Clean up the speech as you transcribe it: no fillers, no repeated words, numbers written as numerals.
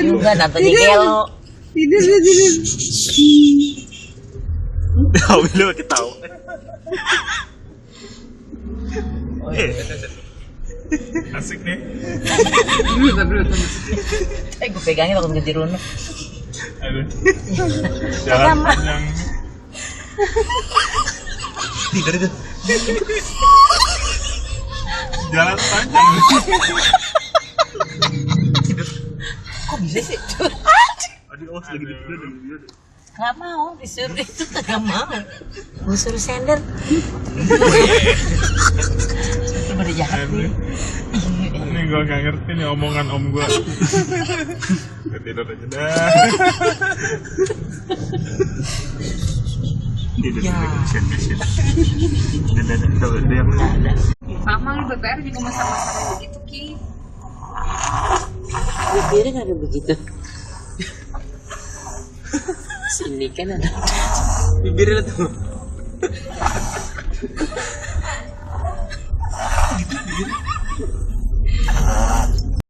juga tantenya gelo. Tidur. Tahu lu ketawa. Asik nih. Gue pegangnya waktu ngejar Runo. Aduh. Jalan panjang. Tidur itu. Jalan panjang. Kok bisa sih? Aduh, lagi tidur. Gak mau disuruh itu, gak mau. Gue suruh sender. Itu pada jahat nih. Ini gue gak ngerti nih omongan om gue. Tidur aja dah. Tidur kasihan. Udah yang Sama lu BPR juga masak-masakan begitu Ki. Bibirnya gak ada begitu. Sini kan ada bibirnya tuh.